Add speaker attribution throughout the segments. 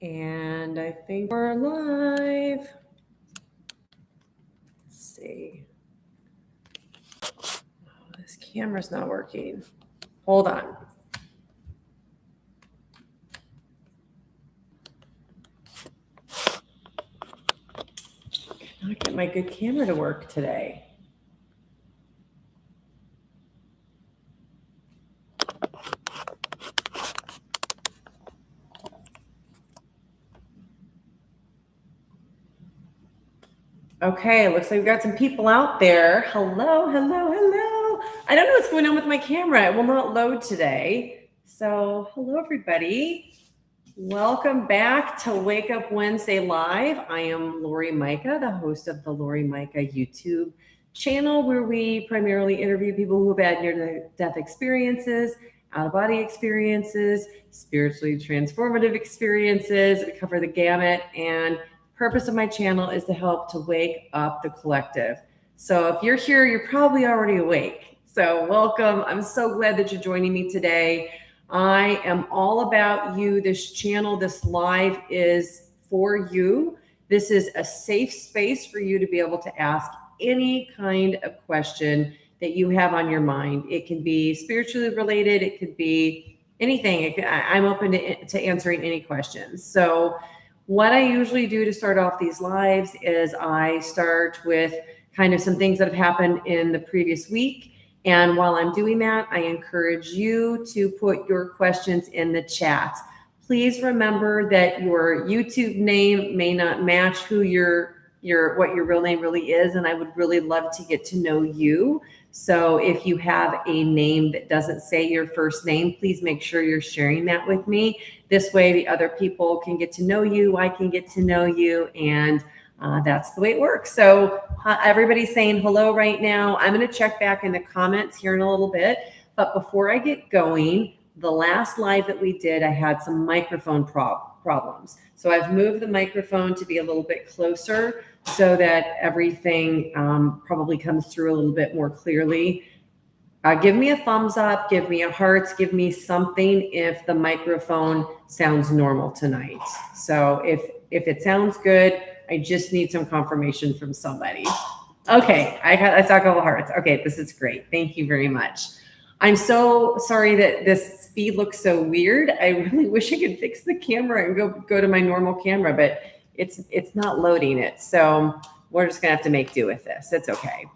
Speaker 1: And I think we're live. Let's see. Oh, this camera's not working. Hold on. I cannot get my good camera to work today. Okay, looks like we've got some people out there. Hello, hello, hello. I don't know what's going on with my camera. It will not load today. So, hello, everybody. Welcome back to Wake Up Wednesday Live. I am Laurie Majka, the host of the Laurie Majka YouTube channel, where we primarily interview people who have had near-death experiences, out-of-body experiences, spiritually transformative experiences. We cover the gamut, and purpose of my channel is to help to wake up the collective. So if you're here, you're probably already awake. So welcome. I'm so glad that you're joining me today. I am all about you. This channel, this live is for you. This is a safe space for you to be able to ask any kind of question that you have on your mind. It can be spiritually related. It could be anything. I'm open to answering any questions. So what I usually do to start off these lives is I start with kind of some things that have happened in the previous week. And while I'm doing that, I encourage you to put your questions in the chat. Please remember that your YouTube name may not match who what your real name really is, and I would really love to get to know you. So if you have a name that doesn't say your first name, please make sure you're sharing that with me. This way the other people can get to know you, I can get to know you, and that's the way it works. So everybody's saying hello right now. I'm going to check back in the comments here in a little bit. But before I get going, the last live that we did, I had some microphone problems. So I've moved the microphone to be a little bit closer so that everything probably comes through a little bit more clearly. Give me a thumbs up, give me a hearts, give me something if the microphone sounds normal tonight. So if it sounds good, I just need some confirmation from somebody. Okay, I saw a couple hearts. Okay, this is great. Thank you very much. I'm so sorry that this feed looks so weird. I really wish I could fix the camera and go to my normal camera, but it's not loading it. So we're just gonna have to make do with this. It's okay.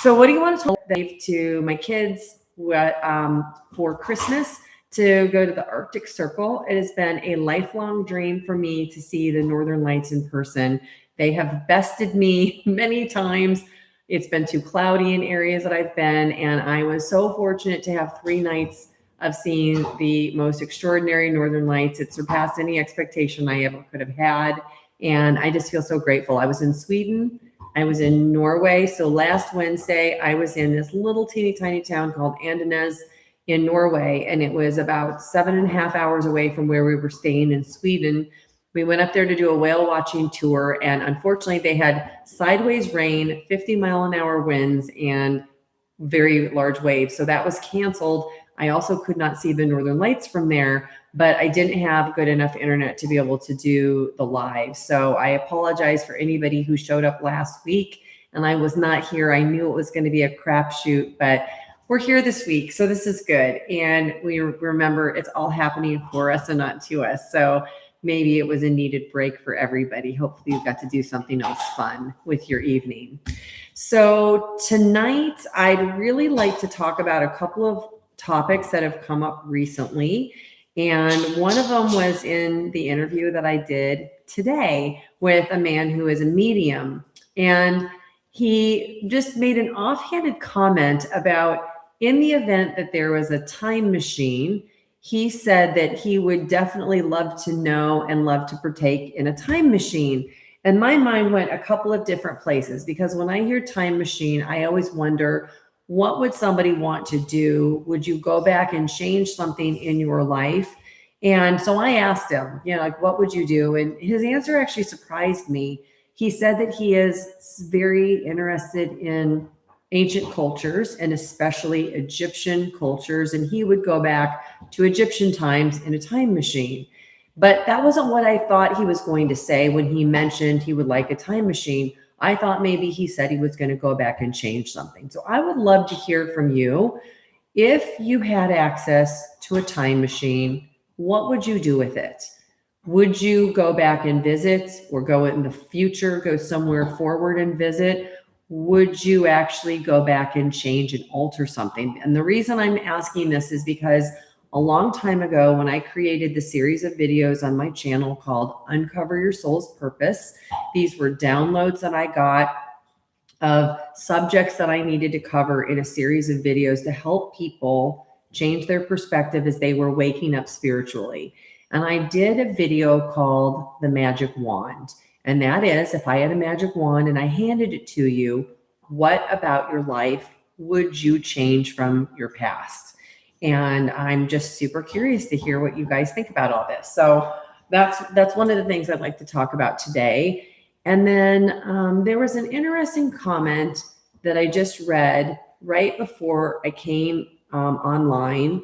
Speaker 1: So what do you want to tell to my kids for Christmas? To go to the Arctic Circle. It has been a lifelong dream for me to see the Northern Lights in person. They have bested me many times. It's been too cloudy in areas that I've been, and I was so fortunate to have 3 nights of seeing the most extraordinary Northern Lights. It surpassed any expectation I ever could have had, and I just feel so grateful. I was in Sweden. I was in Norway. So last Wednesday, I was in this little teeny tiny town called Andenes in Norway, and it was about 7.5 hours away from where we were staying in Sweden. We went up there to do a whale watching tour, and unfortunately they had sideways rain, 50-mile-an-hour winds, and very large waves. So that was canceled. I also could not see the Northern Lights from there, but I didn't have good enough internet to be able to do the live. So I apologize for anybody who showed up last week and I was not here. I knew it was going to be a crapshoot, but we're here this week, so this is good. And we remember it's all happening for us and not to us. So maybe it was a needed break for everybody. Hopefully you got to do something else fun with your evening. So tonight, I'd really like to talk about a couple of topics that have come up recently. And one of them was in the interview that I did today with a man who is a medium. And he just made an offhanded comment about, in the event that there was a time machine, he said that he would definitely love to know and love to partake in a time machine. And my mind went a couple of different places, because when I hear time machine, I always wonder, what would somebody want to do? Would you go back and change something in your life? And so I asked him, like, what would you do? And his answer actually surprised me. He said that he is very interested in ancient cultures, and especially Egyptian cultures, and he would go back to Egyptian times in a time machine. But that wasn't what I thought he was going to say when he mentioned he would like a time machine. I thought maybe he said he was going to go back and change something. So I would love to hear from you. If you had access to a time machine, what would you do with it? Would you go back and visit, or go in the future, go somewhere forward and visit? Would you actually go back and change and alter something? And the reason I'm asking this is because a long time ago, when I created the series of videos on my channel called Uncover Your Soul's Purpose, these were downloads that I got of subjects that I needed to cover in a series of videos to help people change their perspective as they were waking up spiritually. And I did a video called The Magic Wand. And that is, if I had a magic wand and I handed it to you, what about your life would you change from your past? And I'm just super curious to hear what you guys think about all this. So that's one of the things I'd like to talk about today. And then there was an interesting comment that I just read right before I came online.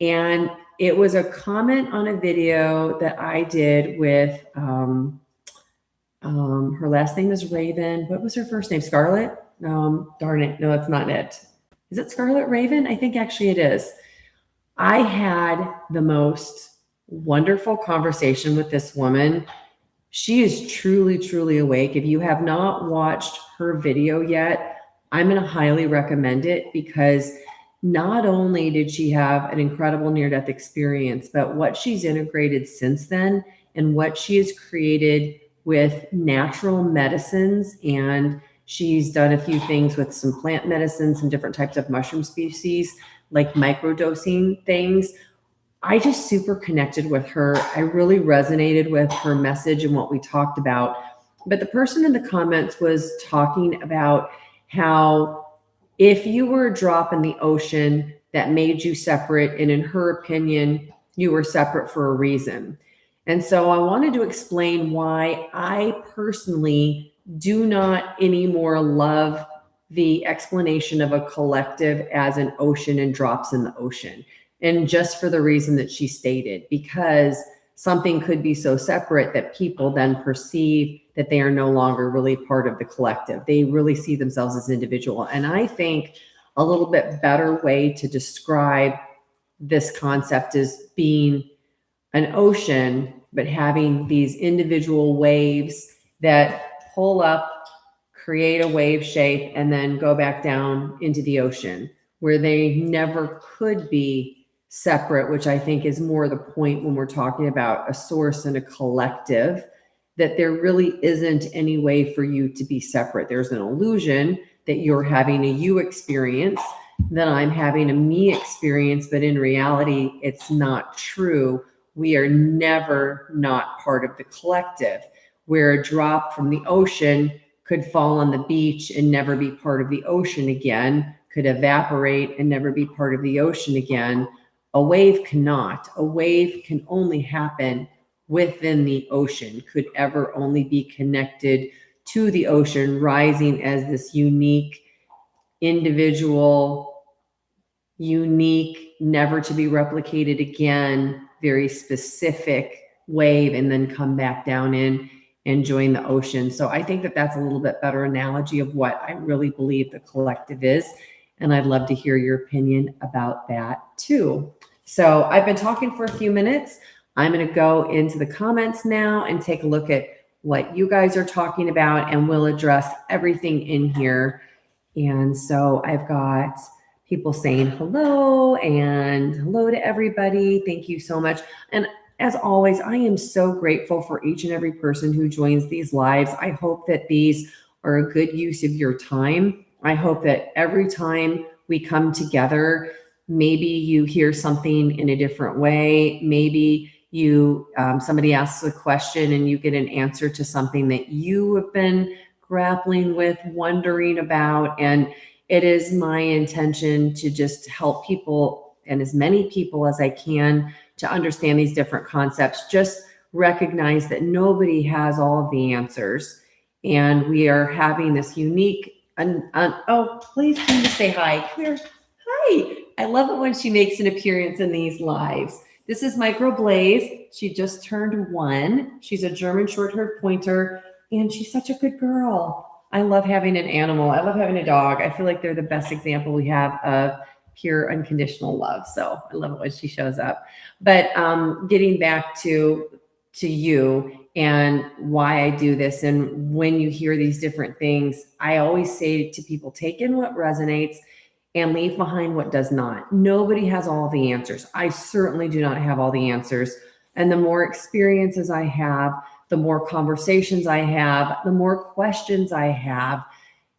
Speaker 1: And it was a comment on a video that I did with, her last name is Raven. What was her first name? Scarlett? Darn it. No, that's not it. Is it Scarlett Raven? I think actually it is. I had the most wonderful conversation with this woman. She is truly, truly awake. If you have not watched her video yet, I'm going to highly recommend it, because not only did she have an incredible near-death experience, but what she's integrated since then and what she has created with natural medicines. And she's done a few things with some plant medicines, some different types of mushroom species, like microdosing things. I just super connected with her. I really resonated with her message and what we talked about. But the person in the comments was talking about how if you were a drop in the ocean that made you separate, and in her opinion, you were separate for a reason. And so I wanted to explain why I personally do not anymore love the explanation of a collective as an ocean and drops in the ocean. And just for the reason that she stated, because something could be so separate that people then perceive that they are no longer really part of the collective. They really see themselves as individual. And I think a little bit better way to describe this concept is being an ocean, but having these individual waves that pull up, create a wave shape, and then go back down into the ocean, where they never could be separate, which I think is more the point when we're talking about a source and a collective, that there really isn't any way for you to be separate. There's an illusion that you're having a you experience, that I'm having a me experience, but in reality, it's not true. We are never not part of the collective. Where a drop from the ocean could fall on the beach and never be part of the ocean again, could evaporate and never be part of the ocean again. A wave cannot. A wave can only happen within the ocean, could ever only be connected to the ocean, rising as this unique, individual, unique, never to be replicated again, very specific wave, and then come back down in and join the ocean. So I think that that's a little bit better analogy of what I really believe the collective is. And I'd love to hear your opinion about that too. So I've been talking for a few minutes. I'm going to go into the comments now and take a look at what you guys are talking about, and we'll address everything in here. And so I've got people saying hello and hello to everybody. Thank you so much. And as always, I am so grateful for each and every person who joins these lives. I hope that these are a good use of your time. I hope that every time we come together, maybe you hear something in a different way. Maybe you somebody asks a question and you get an answer to something that you have been grappling with, wondering about. And it is my intention to just help people, and as many people as I can, to understand these different concepts. Just recognize that nobody has all of the answers, and we are having this unique. Oh, please come to say hi. Come here. Hi. I love it when she makes an appearance in these lives. This is Micro Blaze. She just turned 1. She's a German short-haired pointer, and she's such a good girl. I love having an animal. I love having a dog. I feel like they're the best example we have of pure unconditional love. So I love it when she shows up. But getting back to you and why I do this, and when you hear these different things, I always say to people, take in what resonates and leave behind what does not. Nobody has all the answers. I certainly do not have all the answers. And the more experiences I have, the more conversations I have, the more questions I have.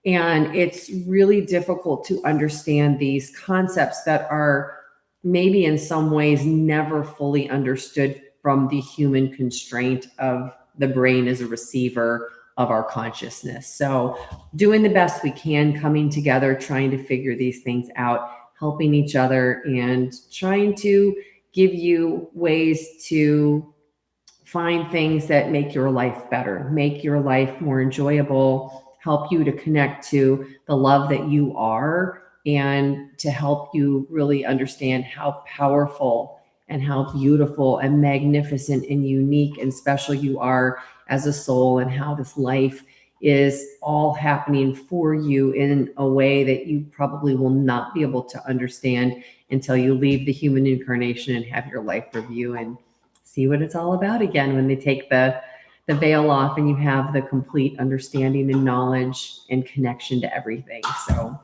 Speaker 1: And it's really difficult to understand these concepts that are maybe in some ways never fully understood from the human constraint of the brain as a receiver of our consciousness. So doing the best we can, coming together, trying to figure these things out, helping each other, and trying to give you ways to find things that make your life better, make your life more enjoyable, help you to connect to the love that you are, and to help you really understand how powerful and how beautiful and magnificent and unique and special you are as a soul, and how this life is all happening for you in a way that you probably will not be able to understand until you leave the human incarnation and have your life review and see what it's all about again when they take the veil off and you have the complete understanding and knowledge and connection to everything. So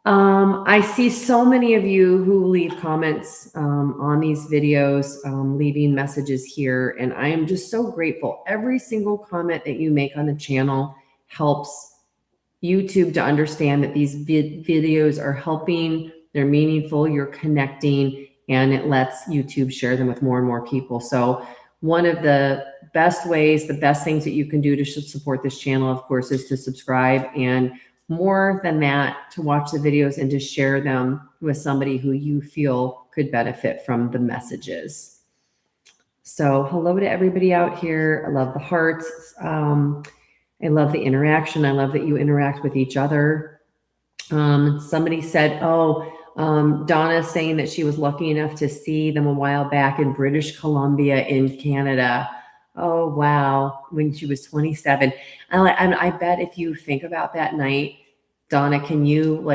Speaker 1: I see so many of you who leave comments on these videos, leaving messages here, and I am just so grateful. Every single comment that you make on the channel helps YouTube to understand that these videos are helping, they're meaningful, you're connecting, and it lets YouTube share them with more and more people. So one of the best ways, the best things that you can do to support this channel, of course, is to subscribe, and more than that, to watch the videos and to share them with somebody who you feel could benefit from the messages. So hello to everybody out here. I love the hearts. I love the interaction. I love that you interact with each other. Somebody said, Donna's saying that she was lucky enough to see them a while back in British Columbia in Canada. Oh, wow. When she was 27. And I bet if you think about that night, Donna, can you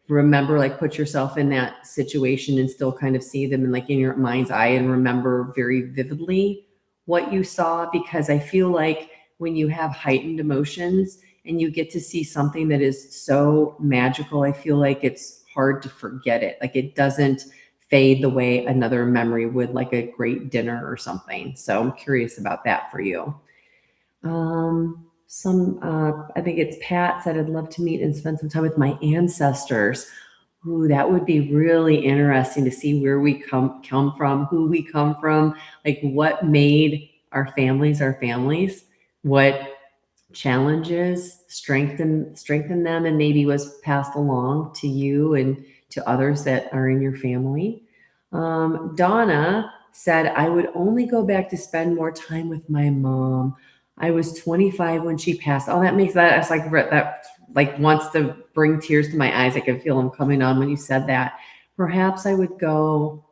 Speaker 1: remember, put yourself in that situation and still kind of see them in your mind's eye and remember very vividly what you saw? Because I feel like when you have heightened emotions and you get to see something that is so magical, I feel like it's hard to forget it. It doesn't fade the way another memory would, like a great dinner or something. So I'm curious about that for you. I think it's Pat said, I'd love to meet and spend some time with my ancestors. Ooh, that would be really interesting to see where we come from, who we come from, what made our families, what challenges strengthen them, and maybe was passed along to you and to others that are in your family. Donna said, I would only go back to spend more time with my mom. I was 25 when she passed. Oh, that makes that. It's that wants to bring tears to my eyes. I can feel them coming on when you said that. Perhaps I would go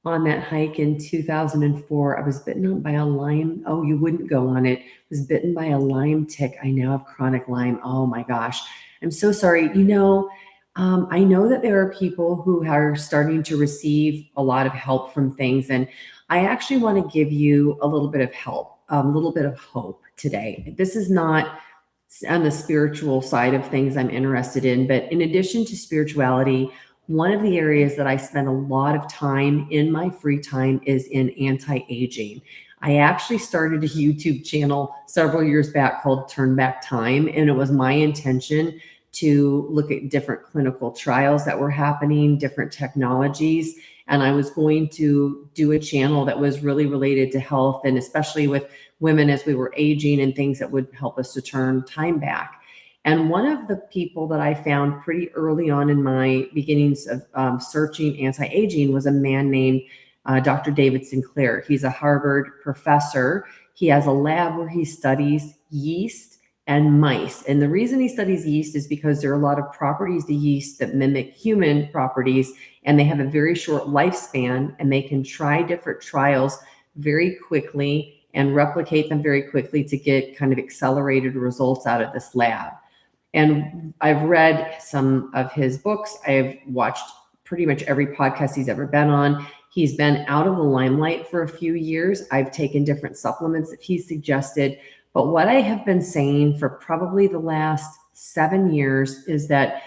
Speaker 1: on that hike in 2004. I was bitten on by a Lyme. Oh, you wouldn't go on it. I was bitten by a Lyme tick. I now have chronic Lyme. Oh my gosh. I'm so sorry. I know that there are people who are starting to receive a lot of help from things. And I actually want to give you a little bit of help, a little bit of hope today. This is not on the spiritual side of things I'm interested in, but in addition to spirituality, one of the areas that I spend a lot of time in my free time is in anti-aging. I actually started a YouTube channel several years back called Turn Back Time, and it was my intention to look at different clinical trials that were happening, different technologies, and I was going to do a channel that was really related to health, and especially with women as we were aging, and things that would help us to turn time back. And one of the people that I found pretty early on in my beginnings of searching anti-aging was a man named Dr. David Sinclair. He's a Harvard professor. He has a lab where he studies yeast and mice. And the reason he studies yeast is because there are a lot of properties to yeast that mimic human properties, and they have a very short lifespan, and they can try different trials very quickly and replicate them very quickly to get kind of accelerated results out of this lab. And I've read some of his books. I've watched pretty much every podcast he's ever been on. He's been out of the limelight for a few years. I've taken different supplements that he suggested. But what I have been saying for probably the last 7 years is that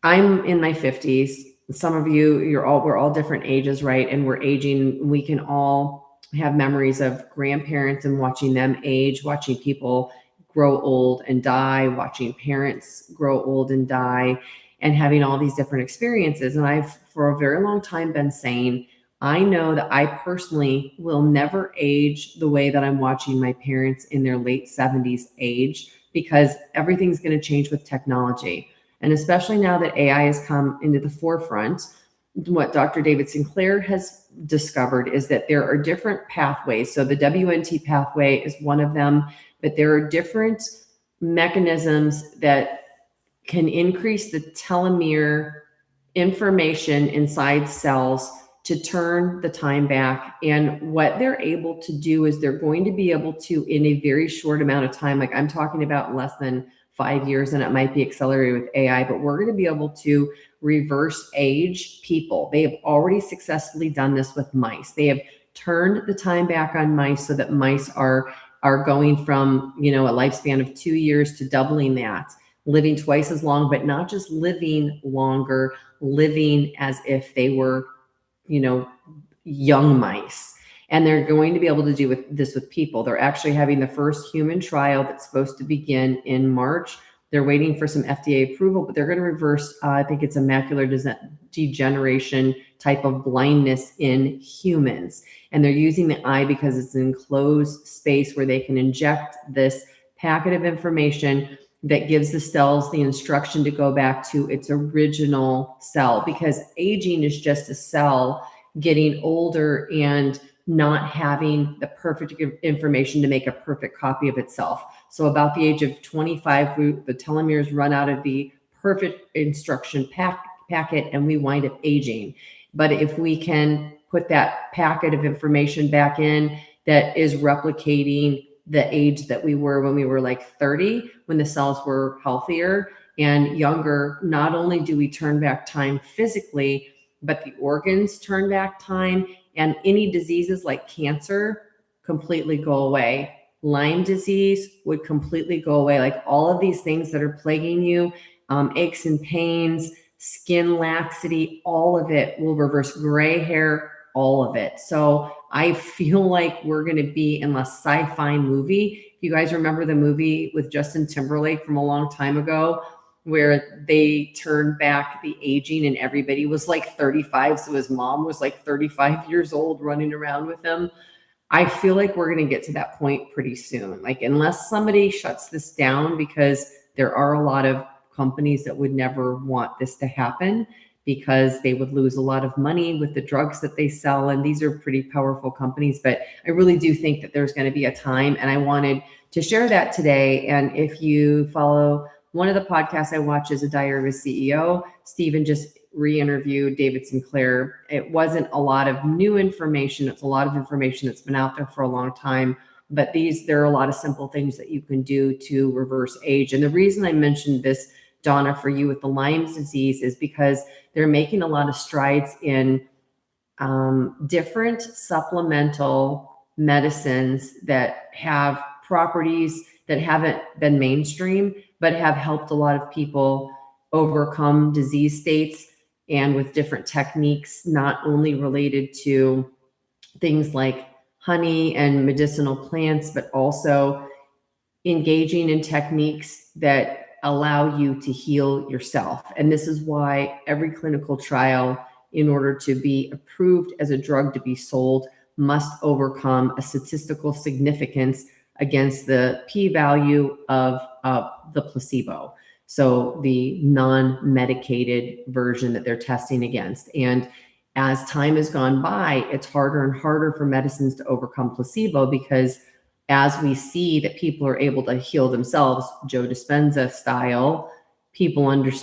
Speaker 1: I'm in my 50s. Some of you, we're all different ages, right? And we're aging. We can all have memories of grandparents and watching them age, watching people grow old and die, watching parents grow old and die, and having all these different experiences. And I've, for a very long time, been saying, I know that I personally will never age the way that I'm watching my parents in their late 70s age, because everything's going to change with technology. And especially now that AI has come into the forefront, what Dr. David Sinclair has discovered is that there are different pathways. So the WNT pathway is one of them, but there are different mechanisms that can increase the telomere information inside cells to turn the time back. And what they're able to do is they're going to be able to, in a very short amount of time, like I'm talking about less than 5 years, and it might be accelerated with AI, but we're going to be able to reverse age people. They have already successfully done this with mice. They have turned the time back on mice so that mice are going from, a lifespan of 2 years to doubling that, living twice as long, but not just living longer, living as if they were, young mice. And they're going to be able to do this with people. They're actually having the first human trial that's supposed to begin in March. They're waiting for some FDA approval, but they're going to reverse, I think it's a macular degeneration type of blindness in humans. And they're using the eye because it's an enclosed space where they can inject this packet of information that gives the cells the instruction to go back to its original cell, because aging is just a cell getting older and not having the perfect information to make a perfect copy of itself. So about the age of 25, the telomeres run out of the perfect instruction packet, and we wind up aging. But if we can put that packet of information back in that is replicating the age that we were when we were like 30, when the cells were healthier and younger, not only do we turn back time physically, but the organs turn back time, and any diseases like cancer completely go away. Lyme disease would completely go away. Like all of these things that are plaguing you, aches and pains, skin laxity, all of it will reverse. Gray hair, all of it. So I feel like we're going to be in a sci-fi movie. If you guys remember the movie with Justin Timberlake from a long time ago, where they turned back the aging and everybody was like 35. So his mom was like 35 years old running around with him. I feel like we're going to get to that point pretty soon. Like, unless somebody shuts this down, because there are a lot of companies that would never want this to happen, because they would lose a lot of money with the drugs that they sell. And these are pretty powerful companies. But I really do think that there's going to be a time. And I wanted to share that today. And if you follow one of the podcasts I watch is A Diary of a CEO, Stephen just re-interviewed David Sinclair. It wasn't a lot of new information. It's a lot of information that's been out there for a long time. But there are a lot of simple things that you can do to reverse age. And the reason I mentioned this, Donna, for you with the Lyme disease is because they're making a lot of strides in different supplemental medicines that have properties that haven't been mainstream, but have helped a lot of people overcome disease states, and with different techniques, not only related to things like honey and medicinal plants, but also engaging in techniques that allow you to heal yourself. And this is why every clinical trial, in order to be approved as a drug to be sold, must overcome a statistical significance against the p-value of the placebo. So the non-medicated version that they're testing against. And as time has gone by, it's harder and harder for medicines to overcome placebo, because as we see that people are able to heal themselves, Joe Dispenza style,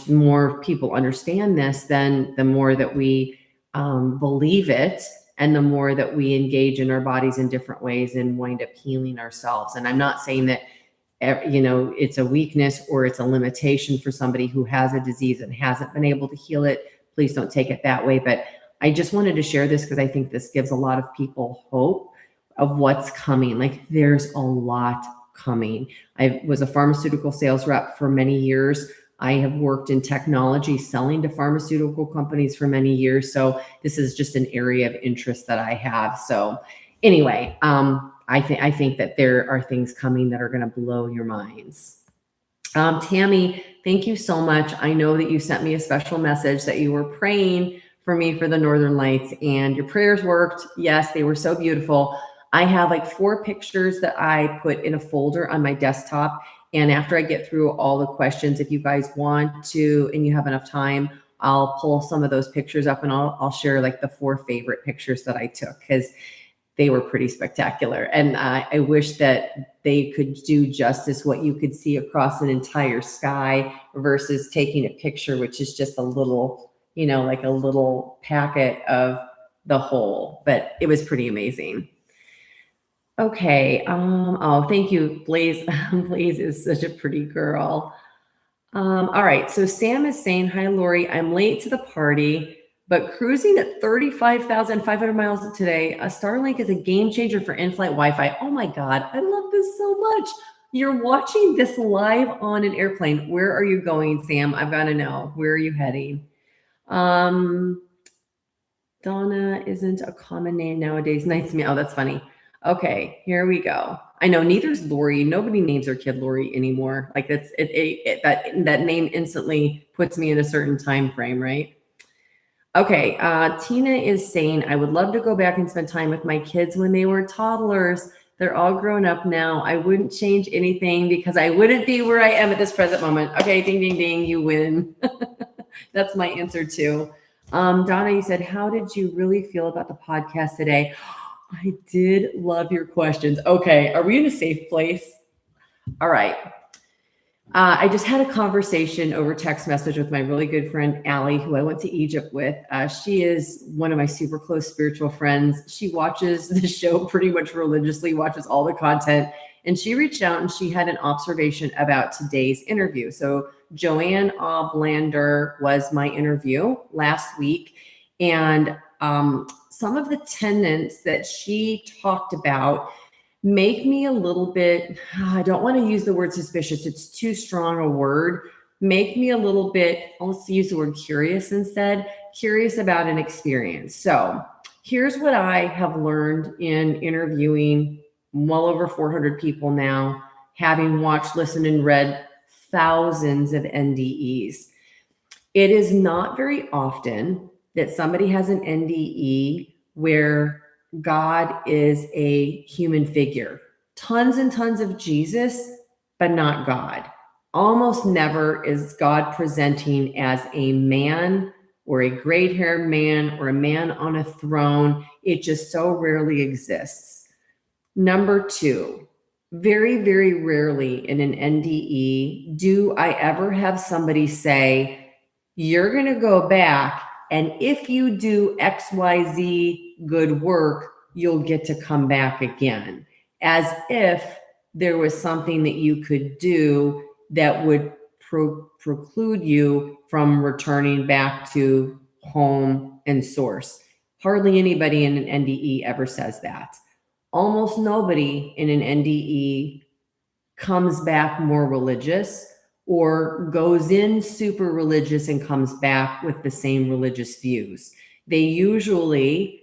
Speaker 1: more people understand this, then the more that we believe it, and the more that we engage in our bodies in different ways and wind up healing ourselves. And I'm not saying that it's a weakness or it's a limitation for somebody who has a disease and hasn't been able to heal it. Please don't take it that way. But I just wanted to share this because I think this gives a lot of people hope of what's coming. Like, there's a lot coming. I was a pharmaceutical sales rep for many years. I have worked in technology selling to pharmaceutical companies for many years. So this is just an area of interest that I have. So anyway, I think that there are things coming that are going to blow your minds. Tammy, thank you so much. I know that you sent me a special message that you were praying for me for the Northern Lights, and your prayers worked. Yes, they were so beautiful. I have like 4 pictures that I put in a folder on my desktop. And after I get through all the questions, if you guys want to, and you have enough time, I'll pull some of those pictures up and I'll share like the 4 favorite pictures that I took, because they were pretty spectacular. And I wish that they could do justice what you could see across an entire sky versus taking a picture, which is just a little, like a little packet of the whole. But it was pretty amazing. Okay. Oh, thank you, Blaze. Blaze is such a pretty girl. All right. So Sam is saying, hi, Laurie. I'm late to the party, but cruising at 35,500 miles today. A Starlink is a game changer for in-flight Wi-Fi. Oh my God. I love this so much. You're watching this live on an airplane. Where are you going, Sam? I've got to know. Where are you heading? Donna isn't a common name nowadays. Nice to meet. Oh, that's funny. Okay, here we go. I know neither's Laurie. Nobody names their kid Laurie anymore. Like that name instantly puts me in a certain time frame, right? Okay, Tina is saying, I would love to go back and spend time with my kids when they were toddlers. They're all grown up now. I wouldn't change anything because I wouldn't be where I am at this present moment. Okay, ding, ding, ding, you win. That's my answer too. Donna, you said, how did you really feel about the podcast today? I did love your questions. Okay, are we in a safe place? All right. I just had a conversation over text message with my really good friend, Allie, who I went to Egypt with. She is one of my super close spiritual friends. She watches the show pretty much religiously, watches all the content. And she reached out and she had an observation about today's interview. So Joanne Oblander was my interview last week. And some of the tenets that she talked about make me a little bit, I don't want to use the word suspicious. It's too strong a word. Make me a little bit, let's use the word curious instead, curious about an experience. So here's what I have learned in interviewing well over 400 people now, having watched, listened, and read thousands of NDEs. It is not very often that somebody has an NDE where God is a human figure. Tons and tons of Jesus, but not God. Almost never is God presenting as a man or a gray-haired man or a man on a throne. It just so rarely exists. Number 2, very, very rarely in an NDE do I ever have somebody say, you're going to go back, and if you do XYZ good work, you'll get to come back again. As if there was something that you could do that would preclude you from returning back to home and source. Hardly anybody in an NDE ever says that. Almost nobody in an NDE comes back more religious or goes in super religious and comes back with the same religious views. They usually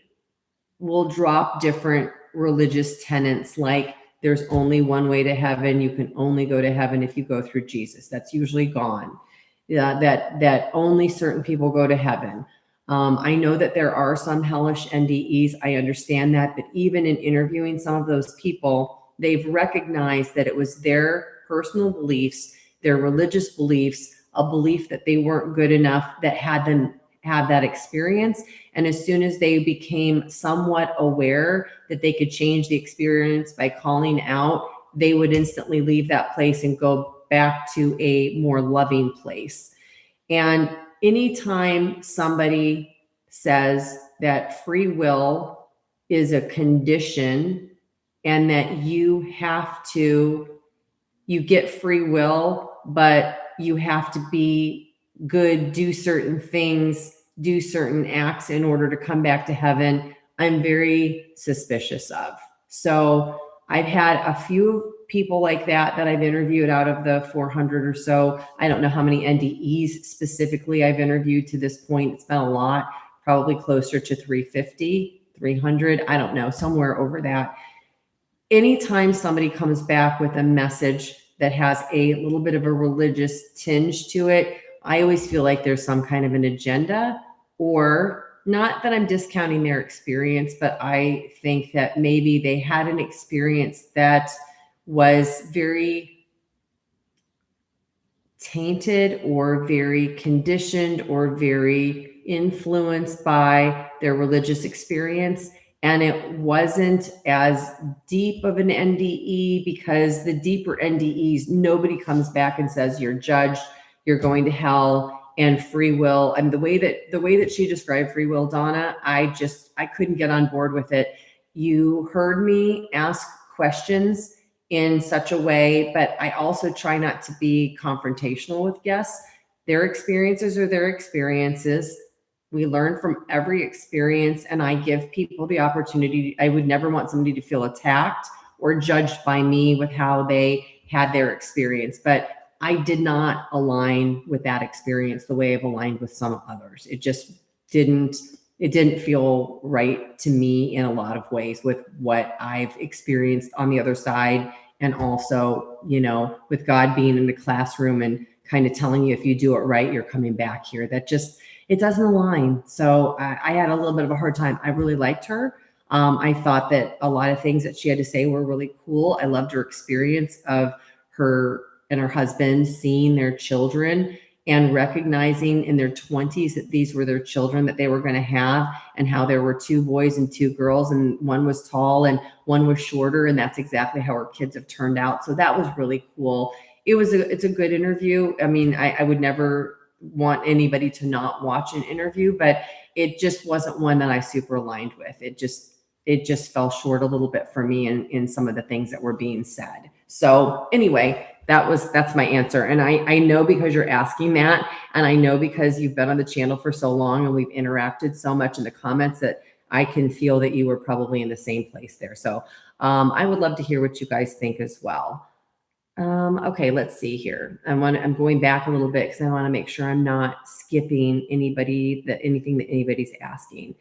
Speaker 1: will drop different religious tenets, like there's only one way to heaven. You can only go to heaven if you go through Jesus. That's usually gone. That only certain people go to heaven. I know that there are some hellish NDEs. I understand that, but even in interviewing some of those people, they've recognized that it was their personal beliefs, their religious beliefs, a belief that they weren't good enough that had them have that experience. And as soon as they became somewhat aware that they could change the experience by calling out, they would instantly leave that place and go back to a more loving place. And anytime somebody says that free will is a condition and that you get free will, but you have to be good, do certain things, do certain acts in order to come back to heaven, I'm very suspicious of. So I've had a few people like that I've interviewed out of the 400 or so. I don't know how many NDEs specifically I've interviewed to this point. It's been a lot, probably closer to 350, 300. I don't know, somewhere over that. Anytime somebody comes back with a message that has a little bit of a religious tinge to it, I always feel like there's some kind of an agenda, or not that I'm discounting their experience, but I think that maybe they had an experience that was very tainted or very conditioned or very influenced by their religious experience. And it wasn't as deep of an NDE, because the deeper NDEs, nobody comes back and says you're judged, you're going to hell, and free will. And the way that she described free will, Donna, I couldn't get on board with it. You heard me ask questions in such a way, but I also try not to be confrontational with guests. Their experiences are their experiences. We learn from every experience, and I give people the opportunity. I would never want somebody to feel attacked or judged by me with how they had their experience, but I did not align with that experience the way I've aligned with some others. It just didn't feel right to me in a lot of ways with what I've experienced on the other side. And also, with God being in the classroom and kind of telling you, if you do it right, you're coming back here. It doesn't align. So I had a little bit of a hard time. I really liked her. I thought that a lot of things that she had to say were really cool. I loved her experience of her and her husband seeing their children and recognizing in their 20s that these were their children that they were going to have, and how there were 2 boys and 2 girls, and one was tall and one was shorter. And that's exactly how her kids have turned out. So that was really cool. It's a good interview. I mean, I would never want anybody to not watch an interview, but it just wasn't one that I super aligned with. It just fell short a little bit for me in some of the things that were being said. So anyway, that's my answer. And I know, because you're asking that, and I know because you've been on the channel for so long and we've interacted so much in the comments, that I can feel that you were probably in the same place there. So I would love to hear what you guys think as well. Okay, let's see here. I'm going back a little bit because I want to make sure I'm not skipping anything that anybody's asking.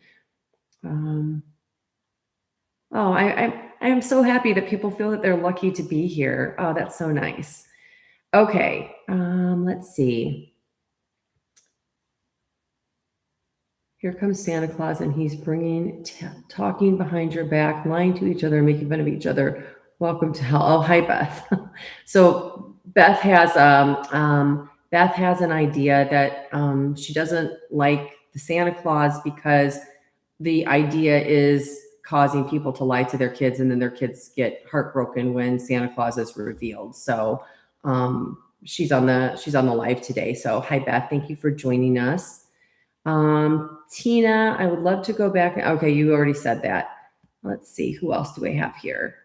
Speaker 1: Oh, I am so happy that people feel that they're lucky to be here. Oh, that's so nice. Okay, let's see. Here comes Santa Claus, and he's bringing talking behind your back, lying to each other, making fun of each other. Welcome to hell. Oh, hi, Beth. So Beth has an idea that she doesn't like the Santa Claus because the idea is causing people to lie to their kids, and then their kids get heartbroken when Santa Claus is revealed. So she's on the live today. So hi, Beth. Thank you for joining us. Tina, I would love to go back. Okay, you already said that. Let's see, who else do we have here?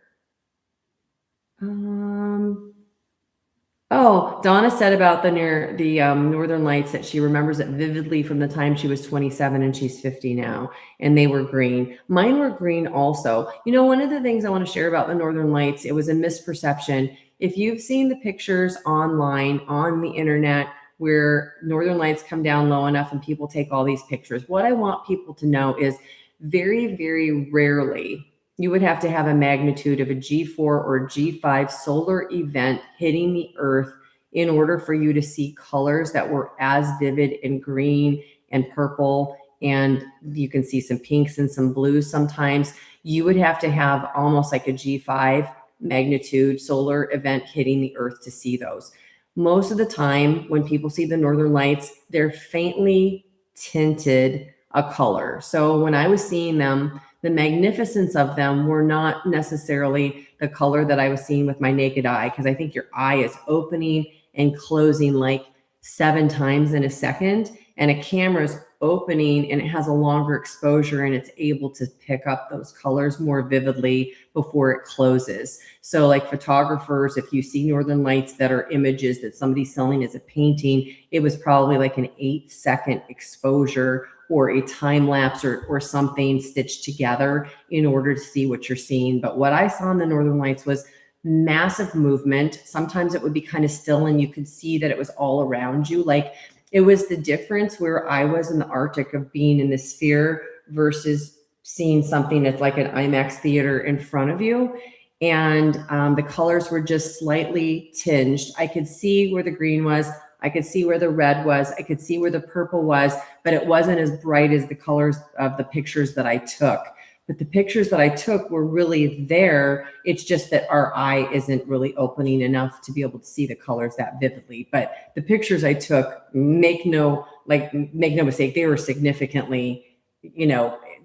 Speaker 1: Oh, Donna said about the Northern Lights that she remembers it vividly from the time she was 27 and she's 50 now, and they were green. Mine were green also. One of the things I want to share about the Northern Lights, it was a misperception. If you've seen the pictures online on the internet where Northern Lights come down low enough and people take all these pictures, what I want people to know is very, very rarely you would have to have a magnitude of a G4 or G5 solar event hitting the earth in order for you to see colors that were as vivid in green and purple. And you can see some pinks and some blues sometimes. You would have to have almost like a G5 magnitude solar event hitting the earth to see those. Most of the time when people see the Northern Lights, they're faintly tinted a color. So when I was seeing them, the magnificence of them were not necessarily the color that I was seeing with my naked eye, because I think your eye is opening and closing like 7 times in a second, and a camera's opening and it has a longer exposure and it's able to pick up those colors more vividly before it closes. So like photographers, if you see Northern Lights that are images that somebody's selling as a painting, it was probably like an 8-second exposure or a time lapse or something stitched together in order to see what you're seeing. But what I saw in the Northern Lights was massive movement. Sometimes it would be kind of still and you could see that it was all around you. Like it was the difference where I was in the Arctic of being in the sphere versus seeing something that's like an IMAX theater in front of you. And the colors were just slightly tinged. I could see where the green was. I could see where the red was. I could see where the purple was, but it wasn't as bright as the colors of the pictures that I took. But the pictures that I took were really there. It's just that our eye isn't really opening enough to be able to see the colors that vividly. But the pictures I took, make no mistake, they were significantly,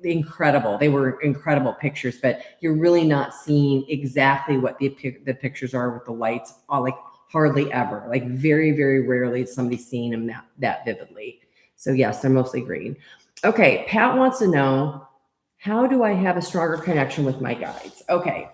Speaker 1: incredible. They were incredible pictures, but you're really not seeing exactly what the pictures are with the lights, like hardly ever, like very, very rarely is somebody seeing them that vividly. So yes, they're mostly green. Okay, Pat wants to know, how do I have a stronger connection with my guides? Okay,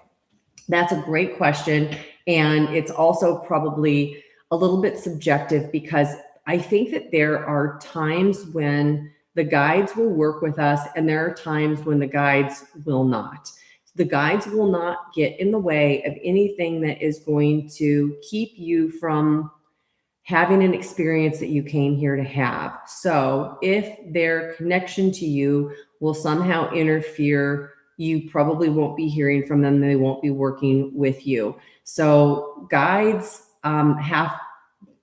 Speaker 1: that's a great question. And it's also probably a little bit subjective, because I think that there are times when the guides will work with us and there are times when the guides will not. The guides will not get in the way of anything that is going to keep you from having an experience that you came here to have. So if their connection to you will somehow interfere, you probably won't be hearing from them. They won't be working with you. So guides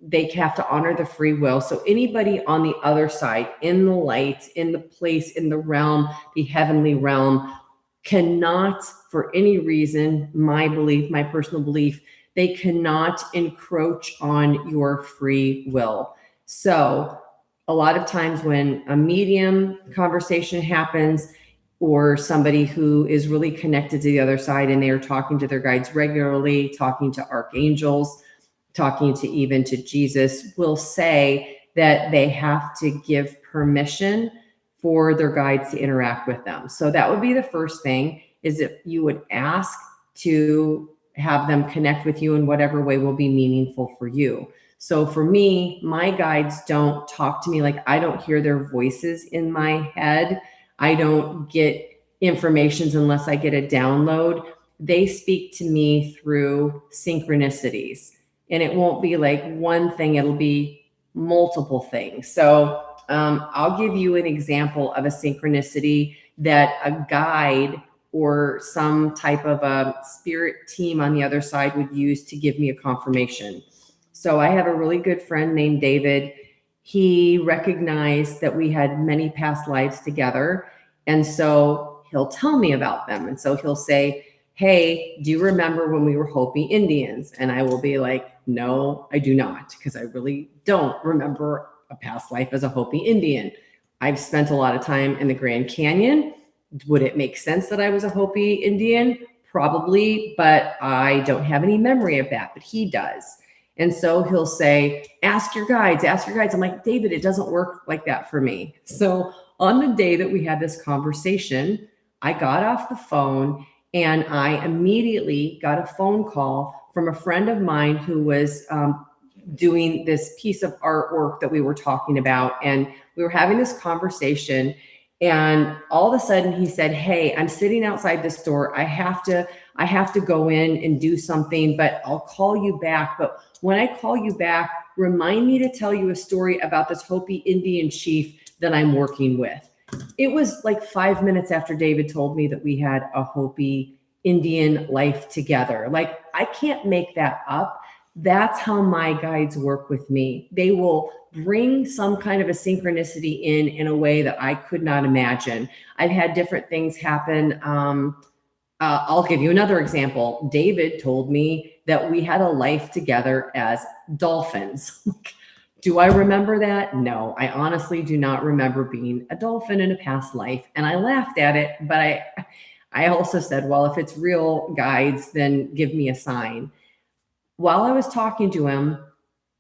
Speaker 1: they have to honor the free will. So anybody on the other side, in the light, in the place, in the realm, the heavenly realm, cannot, for any reason, my belief, my personal belief, they cannot encroach on your free will. So a lot of times when a medium conversation happens, or somebody who is really connected to the other side and they are talking to their guides regularly, talking to archangels, talking to even to Jesus, will say that they have to give permission for their guides to interact with them. So that would be the first thing, is that you would ask to have them connect with you in whatever way will be meaningful for you. So for me, my guides don't talk to me. Like, I don't hear their voices in my head. I don't get informations unless I get a download. They speak to me through synchronicities. And it won't be like one thing, it'll be multiple things. So I'll give you an example of a synchronicity that a guide or some type of a spirit team on the other side would use to give me a confirmation. So I have a really good friend named David. He recognized that we had many past lives together. And so he'll tell me about them. And so he'll say, hey, do you remember when we were Hopi Indians? And I will be like, no, I do not, because I really don't remember a past life as a Hopi Indian. I've spent a lot of time in the Grand Canyon. Would it make sense that I was a Hopi Indian? Probably, but I don't have any memory of that, but he does. And so he'll say, ask your guides, ask your guides. I'm like, David, it doesn't work like that for me. So on the day that we had this conversation, I got off the phone and I immediately got a phone call from a friend of mine who was doing this piece of artwork that we were talking about. And we were having this conversation. And all of a sudden he said, hey, I'm sitting outside the store. I have to go in and do something, but I'll call you back. But when I call you back, remind me to tell you a story about this Hopi Indian chief that I'm working with. It was like 5 minutes after David told me that we had a Hopi Indian life together. Like, I can't make that up. That's how my guides work with me. They will bring some kind of a synchronicity in a way that I could not imagine. I've had different things happen. I'll give you another example. David told me that we had a life together as dolphins. Do I remember that? No, I honestly do not remember being a dolphin in a past life. And I laughed at it, but I also said, well, if it's real guides, then give me a sign. While I was talking to him,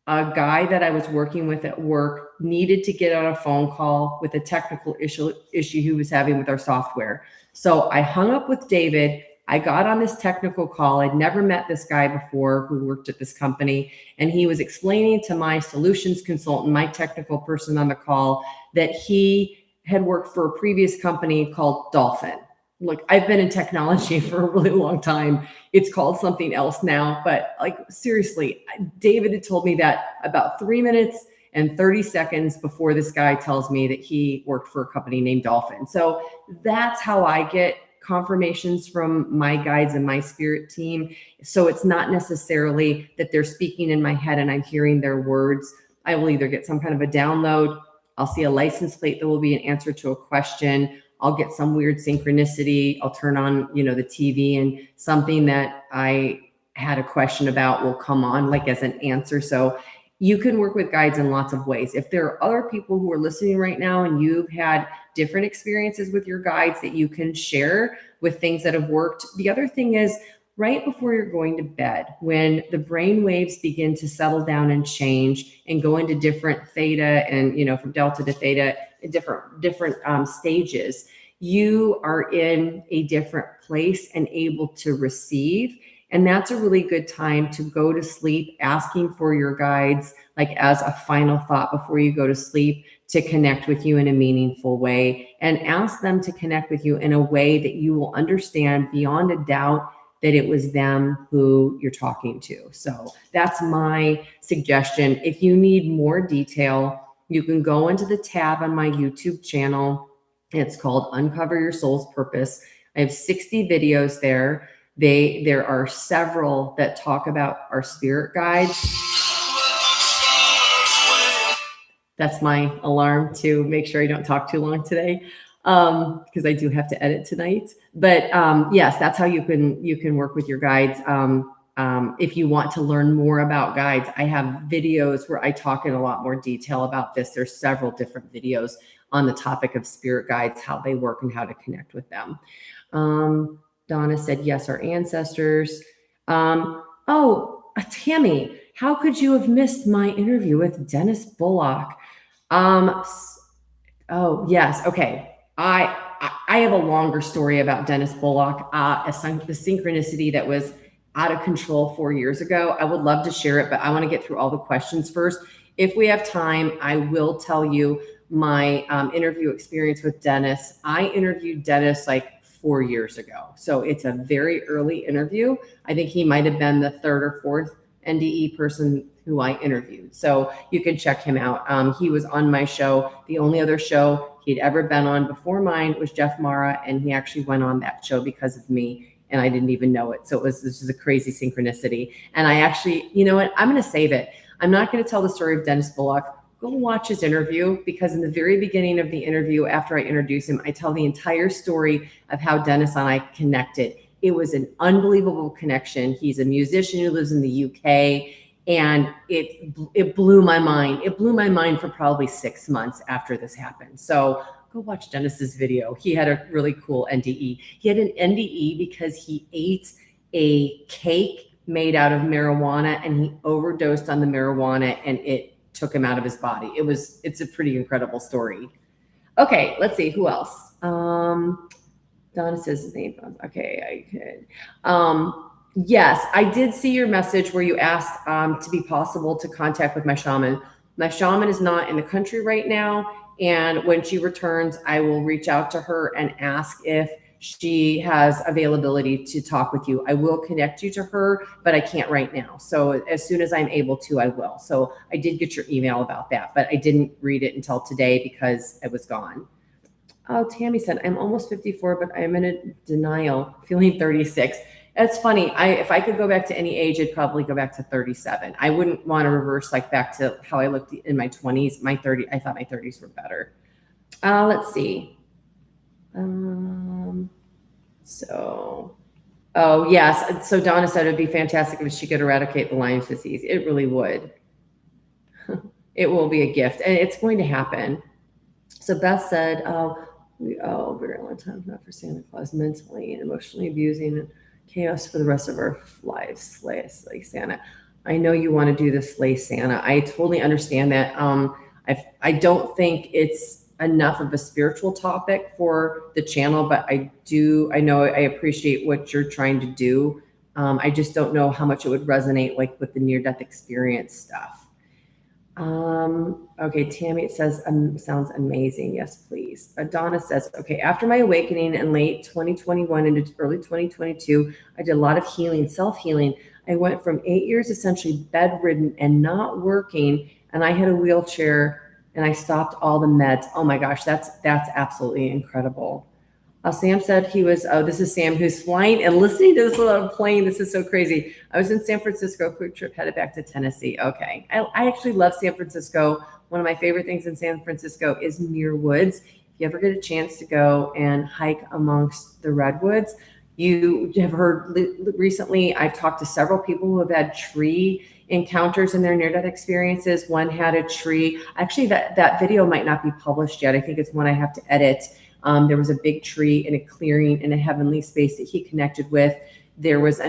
Speaker 1: a guy that I was working with at work needed to get on a phone call with a technical issue he was having with our software. So I hung up with David. I got on this technical call. I'd never met this guy before who worked at this company. And he was explaining to my solutions consultant, my technical person on the call, that he had worked for a previous company called Dolphin. Look, I've been in technology for a really long time. It's called something else now, but like seriously, David had told me that about 3 minutes and 30 seconds before this guy tells me that he worked for a company named Dolphin. So that's how I get confirmations from my guides and my spirit team. So it's not necessarily that they're speaking in my head and I'm hearing their words. I will either get some kind of a download, I'll see a license plate that will be an answer to a question, I'll get some weird synchronicity. I'll turn on, the TV and something that I had a question about will come on like as an answer. So you can work with guides in lots of ways. If there are other people who are listening right now and you've had different experiences with your guides that you can share with things that have worked. The other thing is right before you're going to bed, when the brain waves begin to settle down and change and go into different theta and, from delta to theta, different stages, you are in a different place and able to receive. And that's a really good time to go to sleep, asking for your guides, like as a final thought before you go to sleep, to connect with you in a meaningful way, and ask them to connect with you in a way that you will understand beyond a doubt that it was them who you're talking to. So that's my suggestion. If you need more detail, you can go into the tab on my YouTube channel. It's called Uncover Your Soul's Purpose. I have 60 videos there. There are several that talk about our spirit guides. That's my alarm to make sure I don't talk too long today, because I do have to edit tonight. But yes, that's how you can work with your guides. If you want to learn more about guides, I have videos where I talk in a lot more detail about this. There's several different videos on the topic of spirit guides, how they work and how to connect with them. Donna said, yes, our ancestors. Tammy, how could you have missed my interview with Dennis Bullock? Oh, yes. Okay. I have a longer story about Dennis Bullock, the synchronicity that was out of control 4 years ago. I would love to share it, but I want to get through all the questions first. If we have time, I will tell you my interview experience with Dennis. I interviewed Dennis like 4 years ago. So it's a very early interview. I think he might have been the third or fourth NDE person who I interviewed. So you can check him out. He was on my show. The only other show he'd ever been on before mine was Jeff Mara, and he actually went on that show because of me, and I didn't even know it. So this is a crazy synchronicity. And I actually, you know what? I'm going to save it. I'm not going to tell the story of Dennis Bullock. Go watch his interview, because in the very beginning of the interview, after I introduce him, I tell the entire story of how Dennis and I connected. It was an unbelievable connection. He's a musician who lives in the UK, and it blew my mind. It blew my mind for probably 6 months after this happened. So go watch Dennis's video. He had a really cool NDE. He had an NDE because he ate a cake made out of marijuana, and he overdosed on the marijuana, and it took him out of his body. It's a pretty incredible story. Okay, let's see who else. Donna says his name. Okay, I could. Yes, I did see your message where you asked to be possible to contact with my shaman. My shaman is not in the country right now, and when she returns, I will reach out to her and ask if she has availability to talk with you. I will connect you to her, but I can't right now. So as soon as I'm able to, I will. So I did get your email about that, but I didn't read it until today because I was gone. Oh, Tammy said, I'm almost 54, but I'm in a denial, feeling 36. That's funny. If I could go back to any age, I'd probably go back to 37. I wouldn't want to reverse like back to how I looked in my 20s. I thought my 30s were better. Let's see. Oh yes. So Donna said it'd be fantastic if she could eradicate the Lyme disease. It really would. It will be a gift, and it's going to happen. So Beth said, we owe very long time not for Santa Claus, mentally and emotionally abusing and chaos for the rest of our lives. Slay Santa. I know you want to do the Slay Santa. I totally understand that. I don't think it's enough of a spiritual topic for the channel, but I know I appreciate what you're trying to do. I just don't know how much it would resonate like with the near-death experience stuff. Okay, Tammy, it says, sounds amazing. Yes, please. Donna says, okay, after my awakening in late 2021 into early 2022, I did a lot of healing, self-healing. I went from 8 years essentially bedridden and not working, and I had a wheelchair and I stopped all the meds. Oh my gosh, that's absolutely incredible. Sam said he was, this is Sam who's flying and listening to this on a plane. This is so crazy. I was in San Francisco, quick trip, headed back to Tennessee. Okay. I actually love San Francisco. One of my favorite things in San Francisco is Muir Woods. If you ever get a chance to go and hike amongst the redwoods, you have heard recently, I've talked to several people who have had tree encounters in their near-death experiences. One had a tree. Actually, that video might not be published yet. I think it's one I have to edit. There was a big tree in a clearing in a heavenly space that he connected with. There was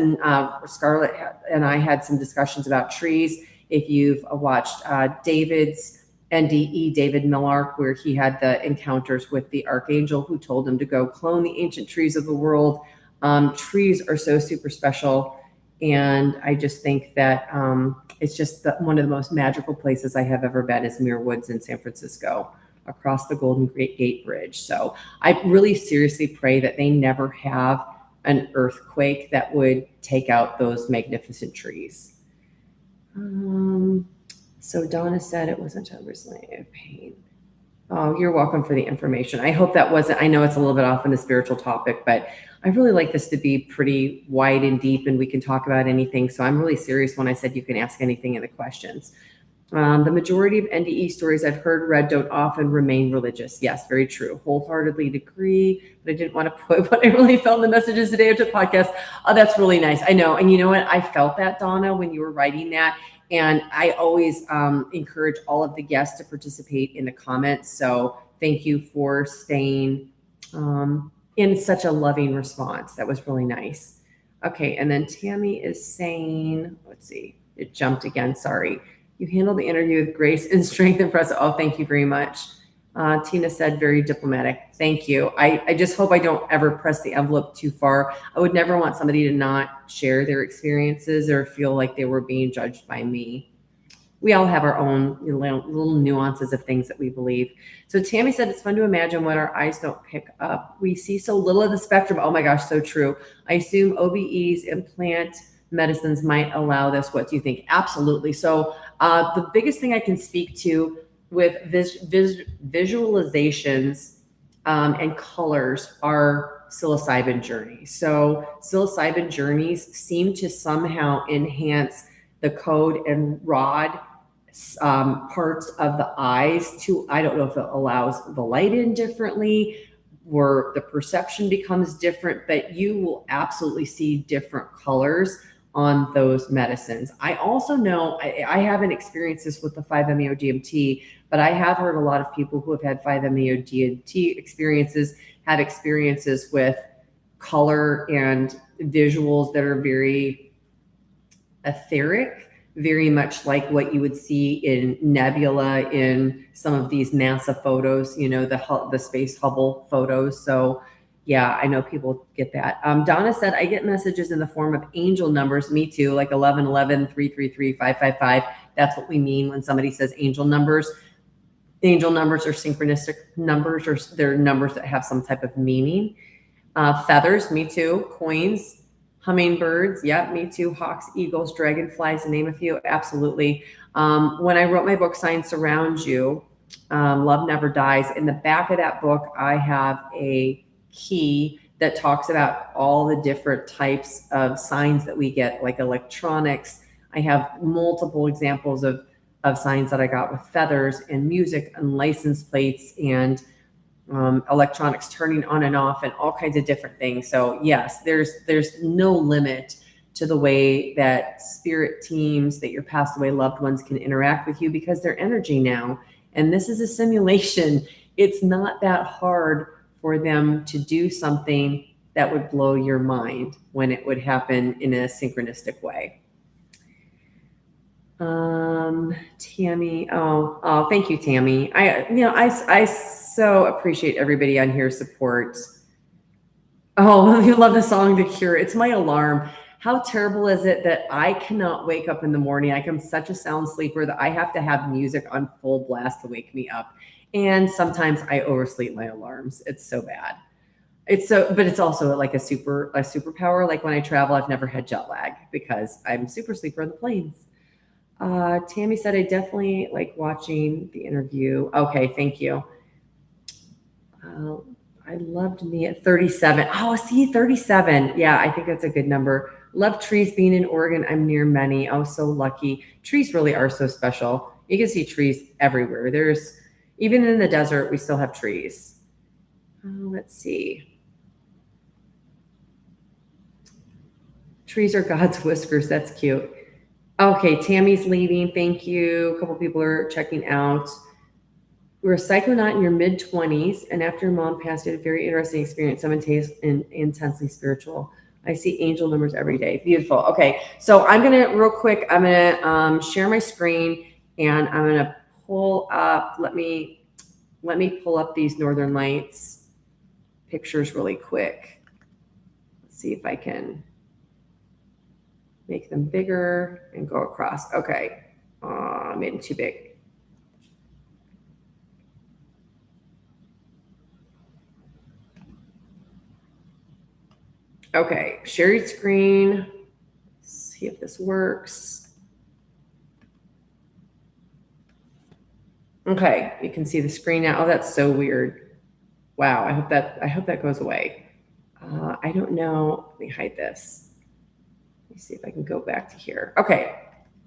Speaker 1: Scarlett and I had some discussions about trees. If you've watched David's NDE, David Millark, where he had the encounters with the archangel who told him to go clone the ancient trees of the world. Trees are so super special. And I just think that it's just one of the most magical places I have ever been is Muir Woods in San Francisco, across the Golden Gate Bridge. So I really seriously pray that they never have an earthquake that would take out those magnificent trees. So Donna said it wasn't recently a pain. Oh, you're welcome for the information. I hope that wasn't, I know it's a little bit off on the spiritual topic, but I really like this to be pretty wide and deep and we can talk about anything. So I'm really serious when I said you can ask anything in the questions. The majority of NDE stories I've read don't often remain religious. Yes, very true. Wholeheartedly agree, but I didn't want to put what I really felt in the messages today of the podcast. Oh, that's really nice. I know. And you know what? I felt that, Donna, when you were writing that. And I always encourage all of the guests to participate in the comments. So thank you for staying in such a loving response. That was really nice. Okay. And then Tammy is saying, let's see, it jumped again. Sorry. You handled the interview with grace and strength and presence. Oh, thank you very much. Tina said, very diplomatic. Thank you. I just hope I don't ever press the envelope too far. I would never want somebody to not share their experiences or feel like they were being judged by me. We all have our own little nuances of things that we believe. So Tammy said, it's fun to imagine what our eyes don't pick up. We see so little of the spectrum. Oh my gosh, so true. I assume OBEs, implant medicines might allow this. What do you think? Absolutely. So the biggest thing I can speak to with visualizations and colors are psilocybin journeys. So psilocybin journeys seem to somehow enhance the code and rod parts of the eyes to, I don't know if it allows the light in differently or the perception becomes different, but you will absolutely see different colors on those medicines. I also know, I haven't experienced this with the 5-MeO-DMT, but I have heard a lot of people who have had 5-MeO-DMT experiences have experiences with color and visuals that are very etheric, very much like what you would see in nebula in some of these NASA photos, the Space Hubble photos. So yeah, I know people get that. Donna said, I get messages in the form of angel numbers. Me too, like 1111, 333, 555. That's what we mean when somebody says angel numbers. Angel numbers are synchronistic numbers, or they're numbers that have some type of meaning. Feathers, me too. Coins, hummingbirds, yep, me too. Hawks, eagles, dragonflies, to name a few. Absolutely. When I wrote my book, Signs Surround You, Love Never Dies, in the back of that book, I have a key that talks about all the different types of signs that we get, like electronics. I have multiple examples of signs that I got with feathers and music and license plates and electronics turning on and off and all kinds of different things. So yes, there's no limit to the way that spirit teams, that your passed away loved ones can interact with you, because they're energy now. And this is a simulation. It's not that hard for them to do something that would blow your mind when it would happen in a synchronistic way. Tammy, oh, thank you, Tammy. I so appreciate everybody on here support. Oh, you love the song The Cure. It's my alarm. How terrible is it that I cannot wake up in the morning? I'm such a sound sleeper that I have to have music on full blast to wake me up. And sometimes I oversleep my alarms. It's so bad. But it's also like a superpower. Like when I travel, I've never had jet lag because I'm a super sleeper on the planes. Tammy said, I definitely like watching the interview. Okay, thank you. I loved me at 37. Oh, see, 37. Yeah, I think that's a good number. Love trees. Being in Oregon, I'm near many. Oh, so lucky. Trees really are so special. You can see trees everywhere. Even in the desert, we still have trees. Let's see. Trees are God's whiskers. That's cute. Okay, Tammy's leaving. Thank you. A couple people are checking out. We're a psychonaut in your mid-20s, and after your mom passed, you had a very interesting experience. Some intensely spiritual. I see angel numbers every day. Beautiful. Okay, so I'm gonna real quick. I'm gonna share my screen, and I'm gonna pull up. Let me pull up these Northern Lights pictures really quick. Let's see if I can make them bigger and go across. Okay, I made them too big. Okay, share your screen. Let's see if this works. Okay, you can see the screen now. Oh, that's so weird. Wow, I hope that goes away. I don't know. Let me hide this. Let me see if I can go back to here. Okay,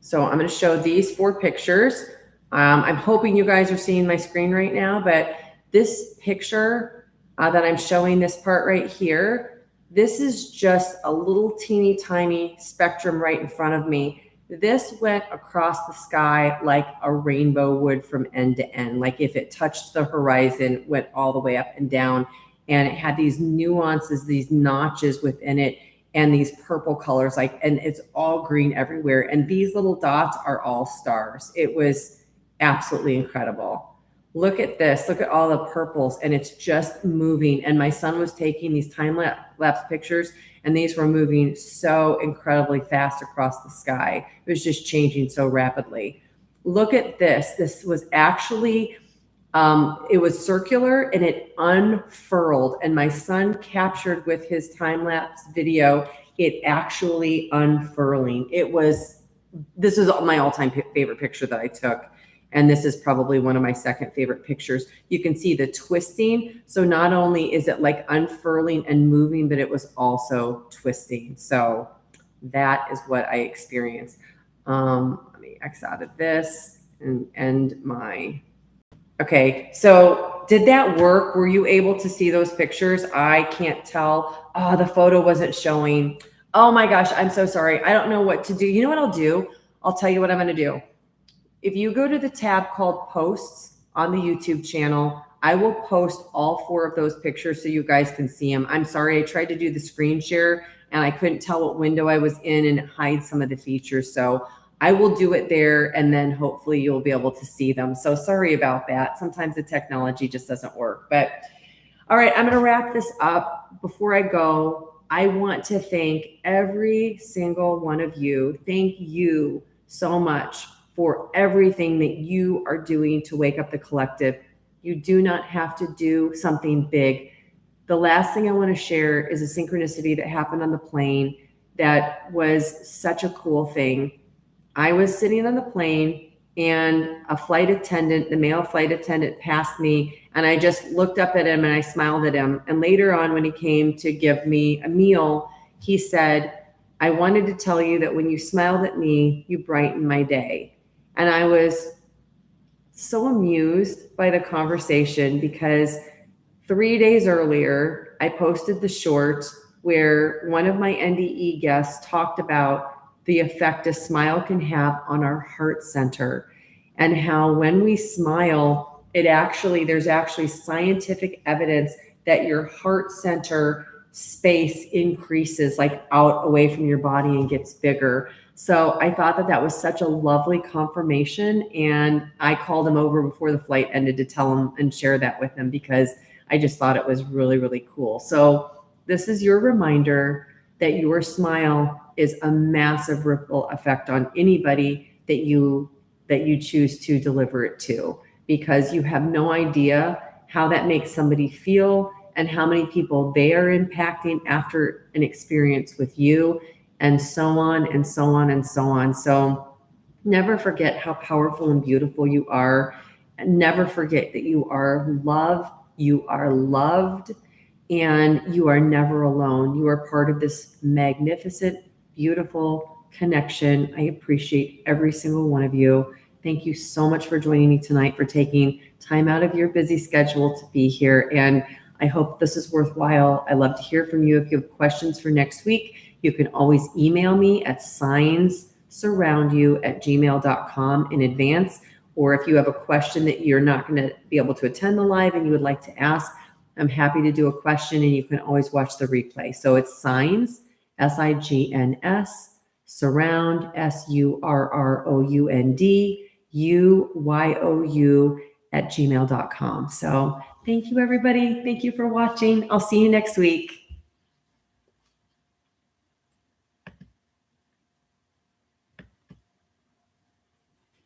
Speaker 1: so I'm going to show these 4 pictures. I'm hoping you guys are seeing my screen right now, but this picture that I'm showing, this part right here, this is just a little teeny tiny spectrum right in front of me. This went across the sky like a rainbow would from end to end. Like if it touched the horizon, went all the way up and down. And it had these nuances, these notches within it, and these purple colors, and it's all green everywhere. And these little dots are all stars. It was absolutely incredible. Look at this. Look at all the purples, and it's just moving. And my son was taking these time-lapse pictures, and these were moving so incredibly fast across the sky. It was just changing so rapidly. Look at this. This was actually, it was circular, and it unfurled. And my son captured with his time-lapse video it actually unfurling. This is my all-time favorite picture that I took. And this is probably one of my second favorite pictures. You can see the twisting. So not only is it like unfurling and moving, but it was also twisting. So that is what I experienced. Let me X out of this and end my. Okay, so did that work? Were you able to see those pictures? I can't tell. Oh, the photo wasn't showing. Oh my gosh, I'm so sorry. I don't know what to do. You know what I'll do? I'll tell you what I'm going to do. If you go to the tab called posts on the YouTube channel, I will post all 4 of those pictures so you guys can see them. I'm sorry, I tried to do the screen share and I couldn't tell what window I was in and hide some of the features. So I will do it there, and then hopefully you'll be able to see them. So sorry about that. Sometimes the technology just doesn't work. But all right, I'm going to wrap this up. Before I go, I want to thank every single one of you. Thank you so much for everything that you are doing to wake up the collective. You do not have to do something big. The last thing I want to share is a synchronicity that happened on the plane that was such a cool thing. I was sitting on the plane, and a flight attendant, the male flight attendant, passed me, and I just looked up at him and I smiled at him. And later on, when he came to give me a meal, he said, I wanted to tell you that when you smiled at me, you brightened my day. And I was so amused by the conversation because 3 days earlier, I posted the short where one of my NDE guests talked about the effect a smile can have on our heart center, and how when we smile, there's actually scientific evidence that your heart center space increases, like out away from your body, and gets bigger. So I thought that was such a lovely confirmation, and I called him over before the flight ended to tell him and share that with him, because I just thought it was really, really cool. So this is your reminder that your smile is a massive ripple effect on anybody that you choose to deliver it to, because you have no idea how that makes somebody feel and how many people they are impacting after an experience with you, and so on and so on and so on. So never forget how powerful and beautiful you are. And never forget that you are loved, and you are never alone. You are part of this magnificent, beautiful connection. I appreciate every single one of you. Thank you so much for joining me tonight, for taking time out of your busy schedule to be here. And I hope this is worthwhile. I love to hear from you. If you have questions for next week, you can always email me at signssurroundyou@gmail.com in advance. Or if you have a question that you're not going to be able to attend the live and you would like to ask, I'm happy to do a question, and you can always watch the replay. So it's signs, SIGNS, surround, SURROUND, UYOU @gmail.com. So thank you, everybody. Thank you for watching. I'll see you next week.